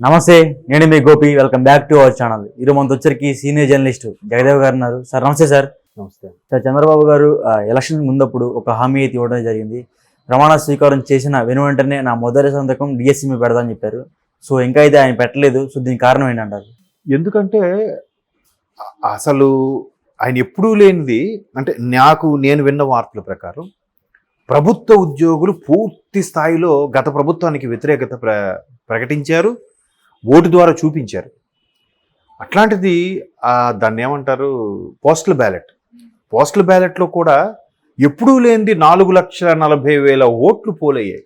నమస్తే, నేను మీ Gopi. Welcome back to our channel. ఈరోజు మనతో వచ్చరికి సీనియర్ జర్నలిస్ట్ జగదేవ్ గారు ఉన్నారు. సార్ నమస్తే. సార్ నమస్తే సార్, చంద్రబాబు గారు ఎలక్షన్ ముందప్పుడు ఒక హామీ అయితే ఇవ్వడం జరిగింది. ప్రమాణ స్వీకారం చేసిన వెంటనే నా మొదటి సంతకం డిఎస్సి మీద పెడదామని చెప్పారు. సో ఇంకా అయితే ఆయన పెట్టలేదు. సో దీనికి కారణం ఏంటంటారు? ఎందుకంటే అసలు ఆయన ఎప్పుడూ లేనిది, అంటే నేను విన్న వార్తల ప్రకారం ప్రభుత్వ ఉద్యోగులు పూర్తి స్థాయిలో గత ప్రభుత్వానికి వ్యతిరేకత ప్రకటించారు, ఓటు ద్వారా చూపించారు. అట్లాంటిది దాన్ని ఏమంటారు, పోస్టల్ బ్యాలెట్లో కూడా ఎప్పుడూ లేనిది 4,40,000 ఓట్లు పోలయ్యాయి.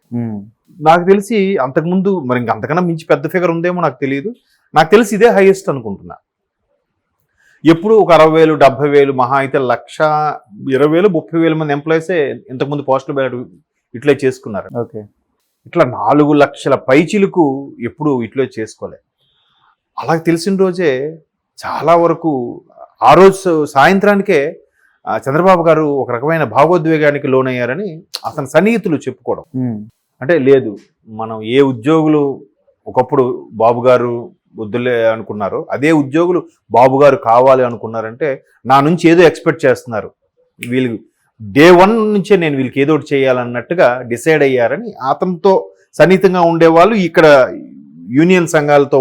నాకు తెలిసి అంతకుముందు మరి అంతకన్నా మించి పెద్ద ఫిగర్ ఉందేమో నాకు తెలియదు. నాకు తెలిసి ఇదే హైయెస్ట్ అనుకుంటున్నా. ఎప్పుడు ఒక 60,000, 70,000, మహా అయితే 1,20,000, 30,000 మంది ఎంప్లాయీసే ఇంతకుముందు పోస్టల్ బ్యాలెట్ ఇట్లే చేసుకున్నారు. ఓకే, ఇట్లా 4 లక్షల పైచిలకు ఎప్పుడు ఇట్లే చేసుకోలేదు. అలా తెలిసిన రోజే చాలా వరకు ఆ రోజు సాయంత్రానికే చంద్రబాబు గారు ఒక రకమైన భావోద్వేగానికి లోనయ్యారని అతని సన్నిహితులు చెప్పుకోవడం. అంటే లేదు, మనం ఏ ఉద్యోగులు ఒకప్పుడు బాబు గారు వద్దులే అనుకున్నారు, అదే ఉద్యోగులు బాబు గారు కావాలి అనుకున్నారంటే నా నుంచి ఏదో ఎక్స్పెక్ట్ చేస్తున్నారు, వీళ్ళు డే 1 నుంచే నేను వీళ్ళకి ఏదో ఒకటి చేయాలన్నట్టుగా డిసైడ్ అయ్యారని అతనితో సన్నిహితంగా ఉండేవాళ్ళు, ఇక్కడ యూనియన్ సంఘాలతో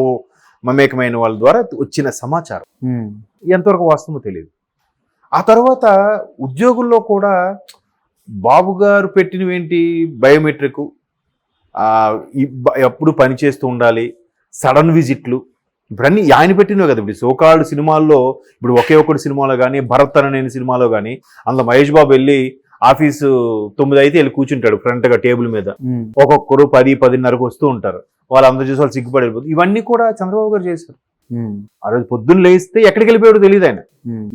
మమేకమైన వాళ్ళ ద్వారా వచ్చిన సమాచారం. ఎంతవరకు వాస్తవమో తెలియదు. ఆ తర్వాత ఉద్యోగుల్లో కూడా బాబు గారు పెట్టినవేంటి, బయోమెట్రిక్, ఎప్పుడు పనిచేస్తూ ఉండాలి, సడన్ విజిట్లు, ఇప్పుడు అన్నీ ఆయన పెట్టినవి కదా. ఇప్పుడు సోకాల్డ్ సినిమాల్లో, ఇప్పుడు ఒకే ఒక్కటి సినిమాలో కానీ, భరత్ అనే సినిమాలో కానీ, అందులో మహేష్ బాబు వెళ్ళి ఆఫీసు 9 అయితే వెళ్ళి కూర్చుంటాడు ఫ్రంట్గా టేబుల్ మీద. ఒక్కొక్కరు 10, 10:30కు వస్తూ ఉంటారు. వాళ్ళందరూ చూసి వాళ్ళు సిగ్గుపడి వెళ్ళిపోతుంది. ఇవన్నీ కూడా చంద్రబాబు గారు చేశారు. ఆ రోజు పొద్దున్న లేస్తే ఎక్కడికి వెళ్ళిపోయాడో తెలియదు ఆయన.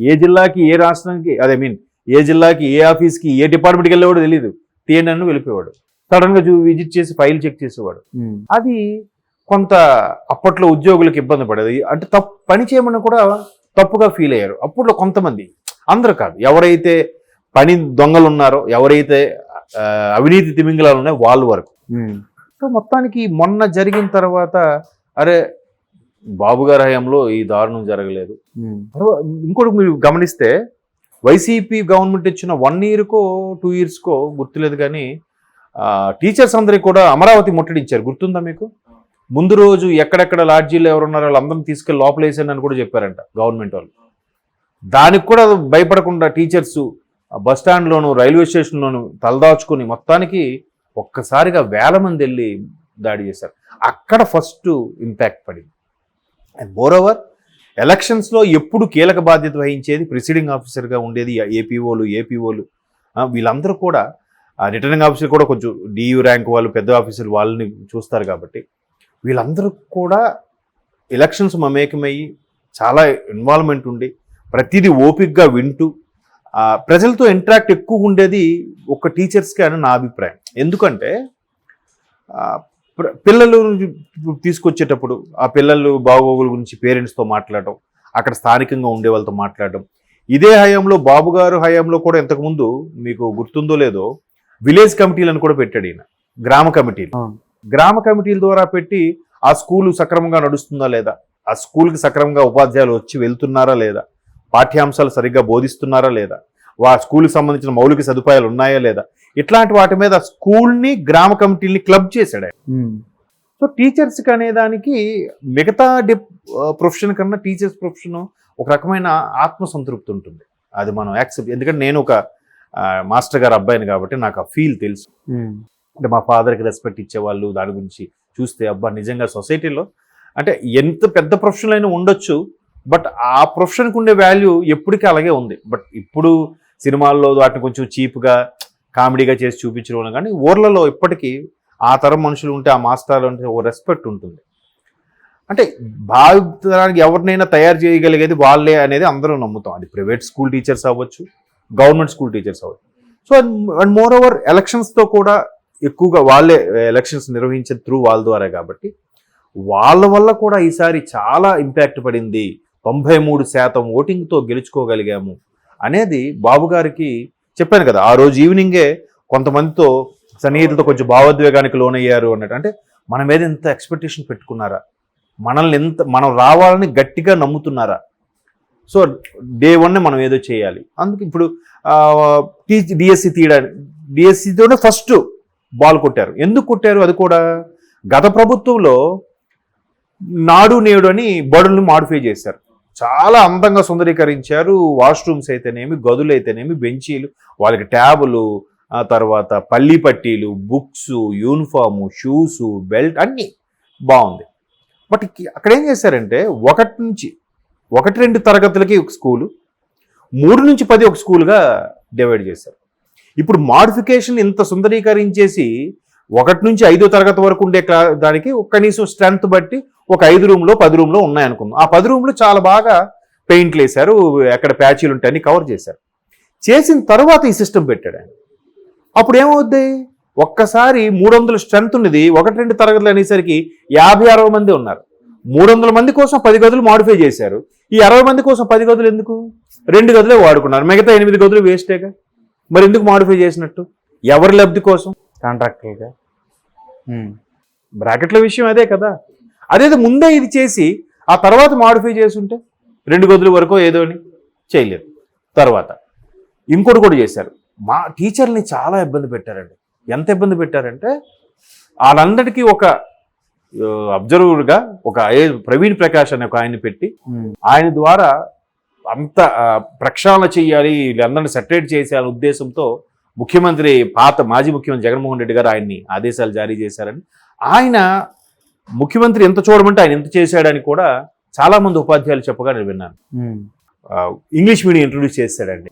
ఏ జిల్లాకి, ఏ రాష్ట్రానికి, ఏ జిల్లాకి, ఏ ఆఫీస్కి, ఏ డిపార్ట్మెంట్కి వెళ్ళేవాడు తెలియదు. టీఎన్ఎన్ వెళ్ళిపోయాడు. సడన్ గా విజిట్ చేసి ఫైల్ చెక్ చేసేవాడు. అది కొంత అప్పట్లో ఉద్యోగులకు ఇబ్బంది పడేది. అంటే పని చేయమని కూడా తప్పుగా ఫీల్ అయ్యారు అప్పట్లో కొంతమంది, అందరూ కాదు. ఎవరైతే పని దొంగలు ఉన్నారో, ఎవరైతే అవినీతి తిమింగలాలు ఉన్నాయో వాళ్ళ వరకు. సో మొత్తానికి మొన్న జరిగిన తర్వాత అరే బాబు గారి హయాంలో ఈ దారుణం జరగలేదు. ఇంకోటి మీరు గమనిస్తే వైసీపీ గవర్నమెంట్ ఇచ్చిన 1 ఇయర్కో 2 ఇయర్స్కో గుర్తులేదు కానీ టీచర్స్ అందరికి కూడా అమరావతి ముట్టడించారు. గుర్తుందా మీకు? ముందు రోజు ఎక్కడెక్కడ లాడ్జీలు ఎవరున్నారో వాళ్ళందరినీ తీసుకెళ్ళి లోపల వేసానని కూడా చెప్పారంట గవర్నమెంట్ వాళ్ళు. దానికి కూడా భయపడకుండా టీచర్స్ బస్టాండ్లోను, రైల్వే స్టేషన్లోను తలదాచుకుని మొత్తానికి ఒక్కసారిగా 1000 మంది వెళ్ళి దాడి చేశారు. అక్కడ ఫస్ట్ ఇంపాక్ట్ పడింది. అండ్ మోరోవర్ ఎలక్షన్స్లో ఎప్పుడు కీలక బాధ్యత వహించేది ప్రిసైడింగ్ ఆఫీసర్గా ఉండేది ఏపీఓలు వీళ్ళందరూ కూడా, రిటర్నింగ్ ఆఫీసర్ కూడా కొంచెం డియు ర్యాంక్ వాళ్ళు, పెద్ద ఆఫీసర్ వాళ్ళని చూస్తారు కాబట్టి వీళ్ళందరూ కూడా ఎలక్షన్స్ మమేకమయ్యి చాలా ఇన్వాల్వ్మెంట్ ఉండి ప్రతిదీ ఓపిక్గా వింటూ ప్రజలతో ఇంటరాక్ట్ ఎక్కువ ఉండేది ఒక టీచర్స్కి అని నా అభిప్రాయం. ఎందుకంటే పిల్లలు తీసుకొచ్చేటప్పుడు ఆ పిల్లలు బాగోగుల గురించి పేరెంట్స్తో మాట్లాడటం, అక్కడ స్థానికంగా ఉండే వాళ్ళతో మాట్లాడటం. ఇదే హయాంలో బాబు గారు హయాంలో కూడా ఇంతకుముందు మీకు గుర్తుందో లేదో విలేజ్ కమిటీలను కూడా పెట్టాడు ఈయన. గ్రామ కమిటీల ద్వారా పెట్టి ఆ స్కూలు సక్రమంగా నడుస్తుందా లేదా, ఆ స్కూల్కి సక్రమంగా ఉపాధ్యాయులు వచ్చి వెళ్తున్నారా లేదా, పాఠ్యాంశాలు సరిగ్గా బోధిస్తున్నారా లేదా, స్కూల్కి సంబంధించిన మౌలిక సదుపాయాలు ఉన్నాయా లేదా, ఇట్లాంటి వాటి మీద స్కూల్ని, గ్రామ కమిటీని క్లబ్ చేశాడు. సో టీచర్స్కి అనేదానికి మిగతా ప్రొఫెషన్ కన్నా టీచర్స్ ప్రొఫెషన్ ఒక రకమైన ఆత్మసంతృప్తి ఉంటుంది. అది మనం యాక్సెప్ట్, ఎందుకంటే నేను ఒక మాస్టర్ గారు అబ్బాయిని కాబట్టి నాకు ఆ ఫీల్ తెలుసు. అంటే మా ఫాదర్కి రెస్పెక్ట్ ఇచ్చేవాళ్ళు, దాని గురించి చూస్తే అబ్బా నిజంగా సొసైటీలో అంటే ఎంత పెద్ద ప్రొఫెషనల్ అయినా ఉండొచ్చు, బట్ ఆ ప్రొఫెషన్కి ఉండే వాల్యూ ఎప్పటికీ అలాగే ఉంది. బట్ ఇప్పుడు సినిమాల్లో వాటిని కొంచెం చీప్గా కామెడీగా చేసి చూపించడం, కానీ ఊర్లలో ఇప్పటికీ ఆ తరం మనుషులు ఉంటే, ఆ మాస్టర్లు ఉంటే ఓ రెస్పెక్ట్ ఉంటుంది. అంటే భావితరానికి ఎవరినైనా తయారు చేయగలిగేది వాళ్ళే అనేది అందరూ నమ్ముతాం. అది ప్రైవేట్ స్కూల్ టీచర్స్ అవ్వచ్చు, గవర్నమెంట్ స్కూల్ టీచర్స్ అవ్వచ్చు. సో అండ్ మోర్ ఓవర్ ఎలక్షన్స్తో కూడా ఎక్కువగా వాళ్ళే ఎలక్షన్స్ నిర్వహించే త్రూ వాళ్ళ ద్వారా కాబట్టి వాళ్ళ వల్ల కూడా ఈసారి చాలా ఇంపాక్ట్ పడింది. 93% ఓటింగ్తో గెలుచుకోగలిగాము అనేది బాబు గారికి చెప్పాను కదా. ఆ రోజు ఈవినింగే కొంతమందితో సన్నిహితులతో కొంచెం భావోద్వేగానికి లోనయ్యారు అన్నట్టు. అంటే మన మీద ఎంత ఎక్స్పెక్టేషన్ పెట్టుకున్నారా, మనం రావాలని గట్టిగా నమ్ముతున్నారా? సో డే 1 మనం ఏదో చేయాలి. అందుకు ఇప్పుడు డిఎస్సి తీయడానికి డిఎస్సితోనే ఫస్ట్ బాల్ కొట్టారు. ఎందుకు కొట్టారు? అది కూడా గత ప్రభుత్వంలో నాడు నేడు అని బడులను మాడిఫై చేశారు. చాలా అందంగా సుందరీకరించారు. వాష్రూమ్స్ అయితేనేమి, గదులు అయితేనేమి, బెంచీలు, వాళ్ళకి ట్యాబులు, ఆ తర్వాత పల్లి పట్టీలు, బుక్స్, యూనిఫాము, షూస్, బెల్ట్ అన్నీ బాగుంది. బట్ అక్కడ ఏం చేశారంటే 1-2 తరగతులకి ఒక స్కూలు, 3-10 ఒక స్కూల్గా డివైడ్ చేశారు. ఇప్పుడు మాడిఫికేషన్ ఇంత సుందరీకరించేసి 1-5 తరగతి వరకు ఉండే దానికి కనీసం స్ట్రెంత్ బట్టి ఒక 5 రూమ్లో 10 రూమ్లో ఉన్నాయనుకుందాం. ఆ 10 రూమ్లు చాలా బాగా పెయింట్లు వేశారు, ఎక్కడ ప్యాచీలు ఉంటాయని కవర్ చేశారు. చేసిన తర్వాత ఈ సిస్టమ్ పెట్టాడు ఆయన. అప్పుడు ఏమవుద్ది? ఒక్కసారి 300 స్ట్రెంత్ ఉన్నది 1-2 తరగతులు అనేసరికి 50-60 మంది ఉన్నారు. 300 మంది కోసం 10 గదులు మాడిఫై చేశారు. ఈ 60 మంది కోసం 10 గదులు ఎందుకు? 2 గదులే వాడుకున్నారు. మిగతా 8 గదులు వేస్టేగా. మరి ఎందుకు మాడిఫై చేసినట్టు? ఎవరి లబ్ధి కోసం? కాంట్రాక్టర్గా. బ్రాకెట్ల విషయం అదే కదా. అదేదో ముందే ఇది చేసి ఆ తర్వాత మాడిఫై చేసుంటే 2 గదుల వరకు ఏదో అని చేయలేదు. తర్వాత ఇంకోటి కూడా చేశారు. మా టీచర్ని చాలా ఇబ్బంది పెట్టారండి. ఎంత ఇబ్బంది పెట్టారంటే వాళ్ళందరికీ ఒక అబ్జర్వర్గా ఒక ప్రవీణ్ ప్రకాష్ అనే ఒక ఆయన్ని పెట్టి ఆయన ద్వారా అంత ప్రక్షాళన చెయ్యాలి, వీళ్ళందరినీ సెటరేట్ చేసేయాలనే ఉద్దేశంతో ముఖ్యమంత్రి మాజీ ముఖ్యమంత్రి జగన్మోహన్ రెడ్డి గారు ఆయన్ని ఆదేశాలు జారీ చేశారని, ఆయన ముఖ్యమంత్రి ఎంత చూడమంటే ఆయన ఎంత చేశాడని కూడా చాలా మంది ఉపాధ్యాయులు చెప్పగా నేను విన్నాను. ఇంగ్లీష్ మీడియం ఇంట్రొడ్యూస్ చేశాడండి.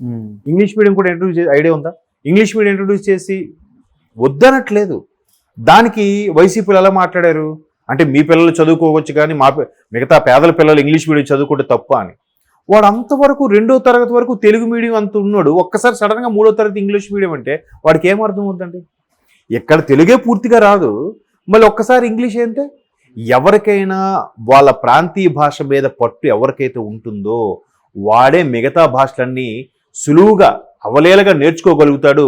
ఇంగ్లీష్ మీడియం కూడా ఇంట్రొడ్యూస్ చేసి ఐడియా ఉందా? ఇంగ్లీష్ మీడియం ఇంట్రొడ్యూస్ చేసి వద్దనట్లేదు. దానికి వైసీపీలు ఎలా మాట్లాడారు అంటే మీ పిల్లలు చదువుకోవచ్చు కానీ మిగతా పేదల పిల్లలు ఇంగ్లీష్ మీడియం చదువుకుంటే తప్ప అని. వాడు అంతవరకు 2వ తరగతి వరకు తెలుగు మీడియం అంత ఉన్నాడు. ఒక్కసారి సడన్గా 3వ తరగతి ఇంగ్లీష్ మీడియం అంటే వాడికి ఏం అర్థం అవుతుందండి? ఎక్కడ తెలుగే పూర్తిగా రాదు, మళ్ళీ ఒక్కసారి ఇంగ్లీష్ అంటే ఎవరికైనా వాళ్ళ ప్రాంతీయ భాష మీద పట్టు ఎవరికైతే ఉంటుందో వాడే మిగతా భాషలన్నీ సులువుగా అవలేలగా నేర్చుకోగలుగుతాడు.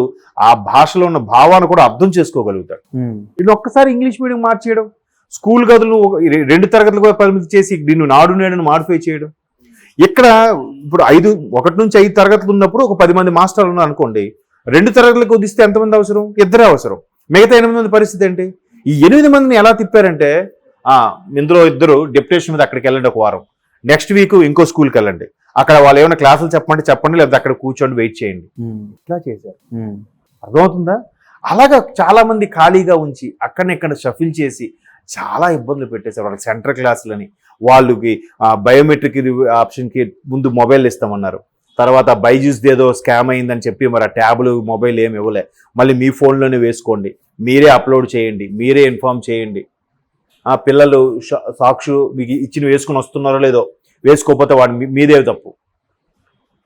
ఆ భాషలో ఉన్న భావాన్ని కూడా అర్థం చేసుకోగలుగుతాడు. ఇది ఒక్కసారి ఇంగ్లీష్ మీడియం మార్చేయడం, స్కూల్ గదులను 2 తరగతులుగా పరిమితి చేసి దీన్ని నాడు నేడును మాడిఫై చేయడం. ఇక్కడ ఇప్పుడు 1-5 తరగతులు ఉన్నప్పుడు ఒక 10 మంది మాస్టర్లు ఉన్నారు అనుకోండి. 2 తరగతులకు కుదిస్తే ఎంతమంది అవసరం? 2 అవసరం. మిగతా 8 మంది పరిస్థితి ఏంటి? ఈ 8 మందిని ఎలా తిప్పారంటే ఇందులో 2 డెప్యుటేషన్ మీద అక్కడికి వెళ్ళండి ఒక వారం, నెక్స్ట్ వీక్ ఇంకో స్కూల్కి వెళ్ళండి, అక్కడ వాళ్ళు ఏమైనా క్లాసులు చెప్పండి, లేదా అక్కడ కూర్చోండి వెయిట్ చేయండి. ఇట్లా చేశారు. అర్థమవుతుందా? అలాగా చాలా మంది ఖాళీగా ఉంచి అక్కడెక్కడ షఫిల్ చేసి చాలా ఇబ్బందులు పెట్టేశారు. వాళ్ళకి సెంటర్ క్లాసులని, వాళ్ళకి బయోమెట్రిక్ ఆప్షన్కి ముందు మొబైల్ ఇస్తామన్నారు. తర్వాత బైజూస్ ఏదో స్కామ్ అయిందని చెప్పి మరి ఆ ట్యాబ్లు మొబైల్ ఏమి ఇవ్వలే. మళ్ళీ మీ ఫోన్లోనే వేసుకోండి, మీరే అప్లోడ్ చేయండి, మీరే ఇన్ఫార్మ్ చేయండి. పిల్లలు సాక్షు మీకు ఇచ్చిన వేసుకుని వస్తున్నారో లేదో, వేసుకోకపోతే వాడు మీదే తప్పు.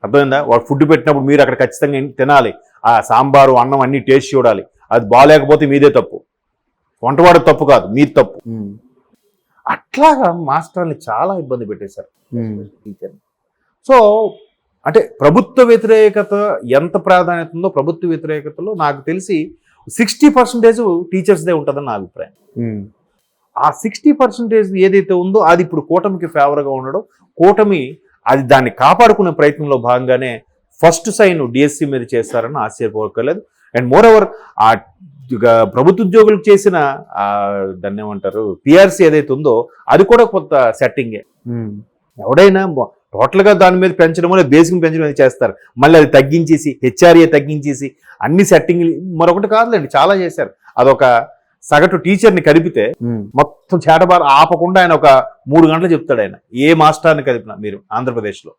అర్థమైందా? వాడు ఫుడ్ పెట్టినప్పుడు మీరు అక్కడ ఖచ్చితంగా తినాలి. ఆ సాంబారు అన్నం అన్ని టేస్ట్ చూడాలి. అది బాగాలేకపోతే మీదే తప్పు, వంటవాడు తప్పు కాదు, మీది తప్పు. అట్లాగా మాస్టర్ని చాలా ఇబ్బంది పెట్టేశారు టీచర్ని. సో అంటే ప్రభుత్వ వ్యతిరేకత ఎంత ప్రాధాన్యత ఉందో, ప్రభుత్వ వ్యతిరేకతలో నాకు తెలిసి 60% టీచర్స్దే ఉంటుందని నా అభిప్రాయం. ఆ 60% ఏదైతే ఉందో అది ఇప్పుడు కూటమికి ఫేవర్గా ఉండడం, కూటమి అది దాన్ని కాపాడుకునే ప్రయత్నంలో భాగంగానే ఫస్ట్ సైన్ డిఎస్సి మీద చేస్తారని ఆశ్చర్యపోకలేదు. అండ్ మోర్ ఓవర్ ఆ ప్రభుత్వ ఉద్యోగులకు చేసిన దాన్ని ఏమంటారు పిఆర్సీ ఏదైతే ఉందో అది కూడా కొత్త సెట్టింగే. ఎవడైనా టోటల్గా దాని మీద పెంచడం లేదా బేసిక్ పెంచడం అనేది చేస్తారు, మళ్ళీ అది తగ్గించేసి హెచ్ఆర్ఏ తగ్గించేసి అన్ని సెట్టింగ్ మరొకటి కాదులేండి చాలా చేశారు. అదొక సగటు టీచర్ని కలిపితే మొత్తం చేటబారు ఆపకుండా ఆయన ఒక 3 గంటలు చెప్తాడు. ఆయన ఏ మాస్టర్ని కలిపినా మీరు ఆంధ్రప్రదేశ్లో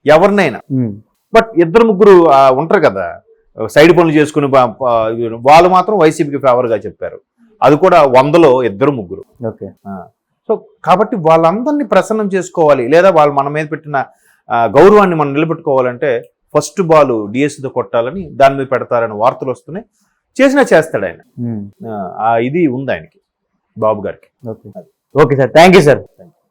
ఎవరినైనా, బట్ 2-3 ఉంటారు కదా సైడ్ పనులు చేసుకుని, వాళ్ళు మాత్రం వైసీపీకి ఫేవర్గా చెప్పారు. అది కూడా 100లో 2-3. ఓకే. సో కాబట్టి వాళ్ళందరినీ ప్రసన్నం చేసుకోవాలి, లేదా వాళ్ళు మన మీద పెట్టిన గౌరవాన్ని మనం నిలబెట్టుకోవాలంటే ఫస్ట్ బాల్ డిఎస్సితో కొట్టాలని దాని మీద పెడతారని వార్తలు వస్తున్నాయి. చేస్తాడు ఆయన. ఇది ఉంది ఆయనకి, బాబు గారికి. Okay sir, thank you sir.